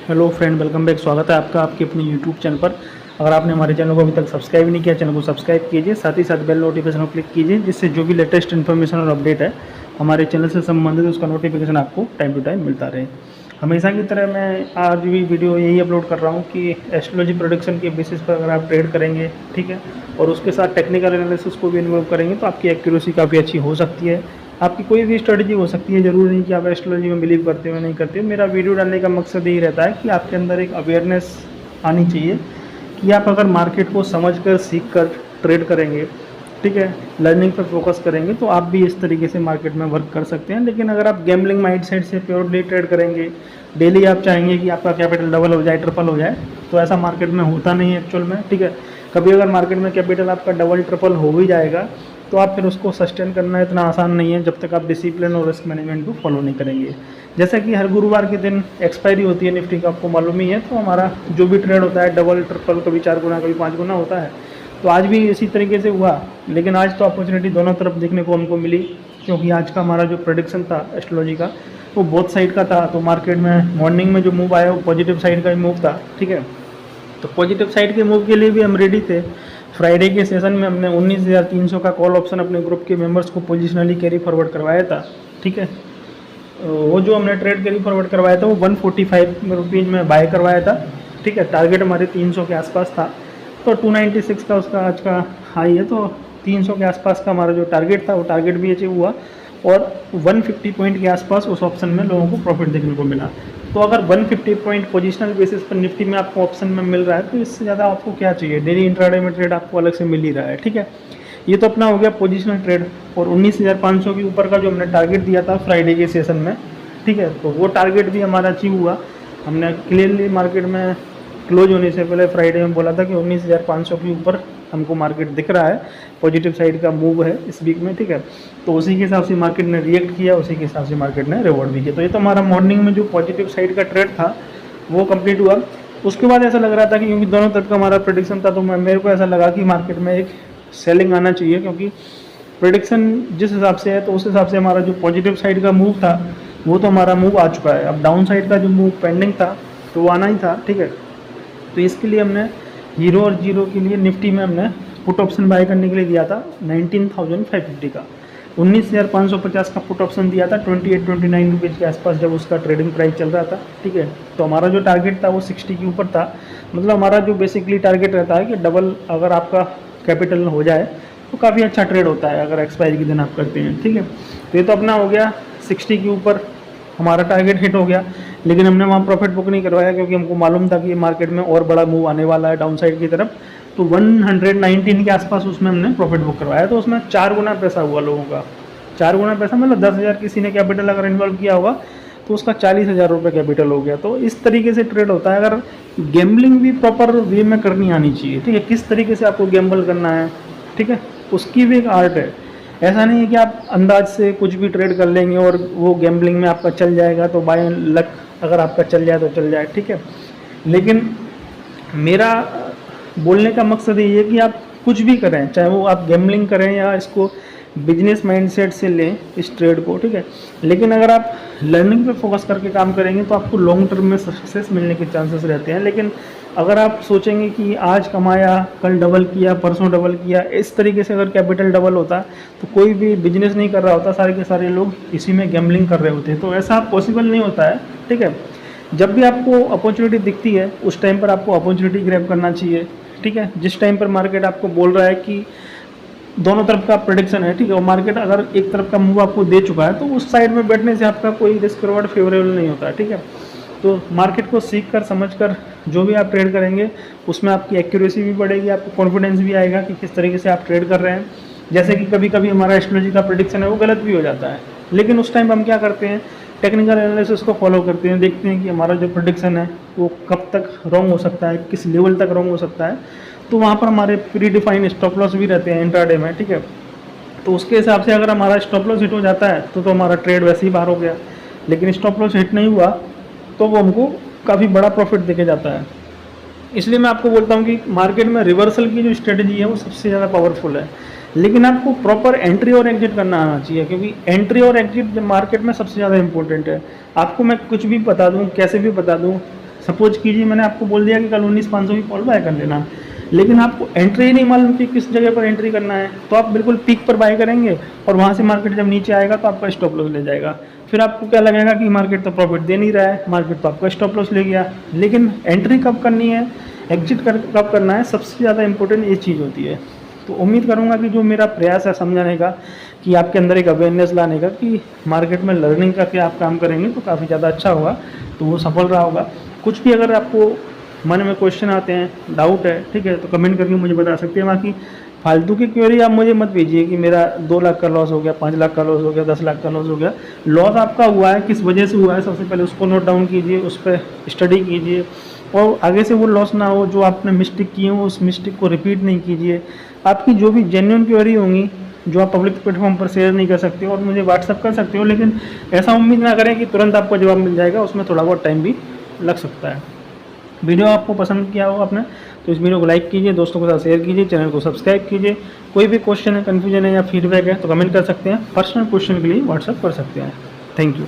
Hello friend, welcome back. स्वागत है आपका आपके अपने यूट्यूब चैनल पर। अगर आपने हमारे चैनल को अभी तक सब्सक्राइब नहीं किया, चैनल को सब्सक्राइब कीजिए, साथ ही साथ बेल नोटिफिकेशन को क्लिक कीजिए, जिससे जो भी लेटेस्ट इन्फॉर्मेशन और अपडेट है हमारे चैनल से संबंधित उसका नोटिफिकेशन आपको टाइम टू टाइम मिलता रहे। हमेशा की तरह मैं आज भी वीडियो यही अपलोड कर रहा हूँ कि एस्ट्रोलॉजी प्रोडिक्शन के बेसिस पर अगर आप ट्रेड करेंगे, ठीक है, और उसके साथ टेक्निकल एनालिसिस को भी इन्वॉल्व करेंगे तो आपकी एक्यूरेसी काफ़ी अच्छी हो सकती है। आपकी कोई भी स्ट्रेटजी हो सकती है, ज़रूरी नहीं कि आप एस्ट्रोलॉजी में बिलीव करते हो नहीं करते हो। मेरा वीडियो डालने का मकसद यही रहता है कि आपके अंदर एक अवेयरनेस आनी चाहिए कि आप अगर मार्केट को समझकर सीख कर ट्रेड करेंगे, ठीक है, लर्निंग पर फोकस करेंगे तो आप भी इस तरीके से मार्केट में वर्क कर सकते हैं। लेकिन अगर आप गैम्बलिंग माइंडसेट से प्योरली ट्रेड करेंगे, डेली आप चाहेंगे कि आपका कैपिटल डबल हो जाए, ट्रिपल हो जाए, तो ऐसा मार्केट में होता नहीं है एक्चुअल में, ठीक है। कभी अगर मार्केट में कैपिटल आपका डबल ट्रिपल हो भी जाएगा तो आप फिर उसको सस्टेन करना इतना आसान नहीं है जब तक आप डिसिप्लिन और रिस्क मैनेजमेंट को फॉलो नहीं करेंगे। जैसा कि हर गुरुवार के दिन एक्सपायरी होती है निफ्टी का, आपको मालूम ही है, तो हमारा जो भी ट्रेड होता है डबल ट्रिपल, कभी 4 गुना कभी 5 गुना होता है। तो आज भी इसी तरीके से हुआ, लेकिन आज तो अपॉर्चुनिटी दोनों तरफ देखने को हमको मिली, क्योंकि आज का हमारा जो प्रेडिक्शन था एस्ट्रोलॉजी का वो बोथ साइड का था। तो मार्केट में मॉर्निंग में जो मूव आया वो पॉजिटिव साइड का ही मूव था, ठीक है। तो पॉजिटिव साइड के मूव के लिए भी हम रेडी थे। फ्राइडे के सेशन में हमने 19,300 का कॉल ऑप्शन अपने ग्रुप के मेंबर्स को पोजिशनली कैरी फॉरवर्ड करवाया था, ठीक है। वो जो हमने ट्रेड कैरी फॉरवर्ड करवाया था वो 145 रुपीज़ में बाय करवाया था, ठीक है। टारगेट हमारे 300 के आसपास था, तो 296 का उसका आज का हाई है, तो 300 के आसपास का हमारा जो टारगेट था वो टारगेट भी अचीव हुआ और 150 पॉइंट के आसपास उस ऑप्शन में लोगों को प्रॉफिट देखने को मिला। तो अगर 150 पॉइंट पोजिशनल बेसिस पर निफ्टी में आपको ऑप्शन में मिल रहा है तो इससे ज़्यादा आपको क्या चाहिए। डेली इंट्राडे में ट्रेड आपको अलग से मिल ही रहा है, ठीक है। ये तो अपना हो गया पोजिशनल ट्रेड। और 19,500 के ऊपर का जो हमने टारगेट दिया था फ्राइडे के सेशन में, ठीक है, तो वो टारगेट भी हमारा अचीव हुआ। हमने क्लियरली मार्केट में क्लोज होने से पहले फ्राइडे में बोला था कि 19,500 के ऊपर हमको मार्केट दिख रहा है, पॉजिटिव साइड का मूव है इस वीक में, ठीक है। तो उसी के हिसाब से मार्केट ने रिएक्ट किया, उसी के हिसाब से मार्केट ने रिवॉर्ड भी किया। तो ये तो हमारा मॉर्निंग में जो पॉजिटिव साइड का ट्रेड था वो कंप्लीट हुआ। उसके बाद ऐसा लग रहा था कि क्योंकि दोनों तरफ का हमारा प्रेडिक्शन था, तो मेरे को ऐसा लगा कि मार्केट में एक सेलिंग आना चाहिए, क्योंकि प्रेडिक्शन जिस हिसाब से है तो उस हिसाब से हमारा जो पॉजिटिव साइड का मूव था वो तो हमारा मूव आ चुका है। अब डाउन साइड का जो मूव पेंडिंग था तो वो आना ही था, ठीक है। तो इसके लिए हमने हीरो और जीरो के लिए निफ्टी में हमने पुट ऑप्शन बाय करने के लिए दिया था 19,550 का, 19,550 का पुट ऑप्शन दिया था 28-29 रुपीज़ के आसपास जब उसका ट्रेडिंग प्राइस चल रहा था, ठीक है। तो हमारा जो टारगेट था वो 60 के ऊपर था। मतलब हमारा जो बेसिकली टारगेट रहता है कि डबल अगर आपका कैपिटल हो जाए तो काफ़ी अच्छा ट्रेड होता है अगर एक्सपायरी के दिन आप करते हैं, ठीक है। तो ये तो अपना हो गया 60 के ऊपर हमारा टारगेट हिट हो गया, लेकिन हमने वहाँ प्रॉफिट बुक नहीं करवाया क्योंकि हमको मालूम था कि मार्केट में और बड़ा मूव आने वाला है डाउन साइड की तरफ। तो 119 के आसपास उसमें हमने प्रॉफिट बुक करवाया, तो उसमें 4 गुना पैसा हुआ लोगों का। 4 गुना पैसा मतलब 10,000 किसी ने कैपिटल अगर इन्वॉल्व किया होगा तो उसका 40,000 रुपये कैपिटल हो गया। तो इस तरीके से ट्रेड होता है। अगर गैम्बलिंग भी प्रॉपर वे में करनी आनी चाहिए, ठीक है, किस तरीके से आपको गैम्बल करना है, ठीक है, उसकी भी एक आर्ट है। ऐसा नहीं है कि आप अंदाज से कुछ भी ट्रेड कर लेंगे और वो गैम्बलिंग में आपका चल जाएगा, तो बाय लक अगर आपका चल जाए तो चल जाए, ठीक है। लेकिन मेरा बोलने का मकसद ये है कि आप कुछ भी करें, चाहे वो आप गैम्बलिंग करें या इसको बिजनेस माइंडसेट से लें इस ट्रेड को, ठीक है, लेकिन अगर आप लर्निंग पे फोकस करके काम करेंगे तो आपको लॉन्ग टर्म में सक्सेस मिलने के चांसेस रहते हैं। लेकिन अगर आप सोचेंगे कि आज कमाया, कल डबल किया, परसों डबल किया, इस तरीके से अगर कैपिटल डबल होता तो कोई भी बिजनेस नहीं कर रहा होता, सारे के सारे लोग इसी में गैम्बलिंग कर रहे होते। तो ऐसा पॉसिबल नहीं होता है, ठीक है। जब भी आपको अपॉर्चुनिटी दिखती है उस टाइम पर आपको अपॉर्चुनिटी ग्रैब करना चाहिए, ठीक है। जिस टाइम पर मार्केट आपको बोल रहा है कि दोनों तरफ का प्रेडिक्शन है, ठीक है, और मार्केट अगर एक तरफ का मूव आपको दे चुका है तो उस साइड में बैठने से आपका कोई रिस्क रिवॉर्ड फेवरेबल नहीं होता, ठीक है। तो मार्केट को सीख कर समझ कर जो भी आप ट्रेड करेंगे उसमें आपकी एक्यूरेसी भी बढ़ेगी, आपको कॉन्फिडेंस भी आएगा कि किस तरीके से आप ट्रेड कर रहे हैं। जैसे कि कभी कभी हमारा एस्ट्रोलॉजी का प्रेडिक्शन है वो गलत भी हो जाता है, लेकिन उस टाइम हम क्या करते हैं, टेक्निकल एनालिसिस को फॉलो करते हैं, देखते हैं कि हमारा जो प्रेडिक्शन है वो कब तक रॉन्ग हो सकता है, किस लेवल तक रॉन्ग हो सकता है। तो वहाँ पर हमारे प्री डिफाइंड स्टॉप लॉस भी रहते हैं इंट्राडे में, ठीक है। तो उसके हिसाब से अगर हमारा स्टॉप लॉस हिट हो जाता है तो हमारा ट्रेड वैसे ही बाहर हो गया, लेकिन स्टॉप लॉस हिट नहीं हुआ तो वो हमको काफ़ी बड़ा प्रॉफिट देके जाता है। इसलिए मैं आपको बोलता हूँ कि मार्केट में रिवर्सल की जो स्ट्रेटजी है वो सबसे ज़्यादा पावरफुल है, लेकिन आपको प्रॉपर एंट्री और एग्जिट करना आना चाहिए, क्योंकि एंट्री और एग्जिट मार्केट में सबसे ज़्यादा इंपॉर्टेंट है। आपको मैं कुछ भी बता दूँ, कैसे भी बता दूँ, सपोज कीजिए मैंने आपको बोल दिया कि कल 19,500 की कॉल बाय कर लेना, लेकिन आपको एंट्री ही नहीं मालूम कि किस जगह पर एंट्री करना है, तो आप बिल्कुल पीक पर बाय करेंगे और वहाँ से मार्केट जब नीचे आएगा तो आपका स्टॉप लॉस ले जाएगा। फिर आपको क्या लगेगा कि मार्केट तो प्रॉफिट दे नहीं रहा है, मार्केट तो आपका स्टॉप लॉस ले गया। लेकिन एंट्री कब करनी है, एग्जिट कब करना है, सबसे ज़्यादा इंपॉर्टेंट ये चीज़ होती है। तो उम्मीद करूँगा कि जो मेरा प्रयास है समझाने का, कि आपके अंदर एक अवेयरनेस लाने का कि मार्केट में लर्निंग करके आप काम करेंगे तो काफ़ी ज़्यादा अच्छा होगा, तो वो सफल रहा होगा। कुछ भी अगर आपको मन में क्वेश्चन आते हैं, डाउट है, ठीक है, तो कमेंट करके मुझे बता सकते हैं। बाकी फालतू की क्वेरी आप मुझे मत भेजिए कि मेरा 2 लाख का लॉस हो गया, 5 लाख का लॉस हो गया, 10 लाख का लॉस हो गया। लॉस आपका हुआ है, किस वजह से हुआ है, सबसे पहले उसको नोट डाउन कीजिए, उस पर स्टडी कीजिए और आगे से वो लॉस ना हो। जो आपने मिस्टेक की हो उस मिस्टेक को रिपीट नहीं कीजिए। आपकी जो भी जेन्युइन क्वेरी होंगी जो आप पब्लिक प्लेटफॉर्म पर शेयर नहीं कर सकते और मुझे व्हाट्सअप कर सकते हो, लेकिन ऐसा उम्मीद ना करें कि तुरंत आपको जवाब मिल जाएगा, उसमें थोड़ा बहुत टाइम भी लग सकता है। वीडियो आपको पसंद किया हो आपने तो इस वीडियो को लाइक कीजिए, दोस्तों के साथ शेयर कीजिए, चैनल को सब्सक्राइब कीजिए। कोई भी क्वेश्चन है, कन्फ्यूजन है या फीडबैक है तो कमेंट कर सकते हैं, पर्सनल क्वेश्चन के लिए व्हाट्सअप कर सकते हैं। Thank you.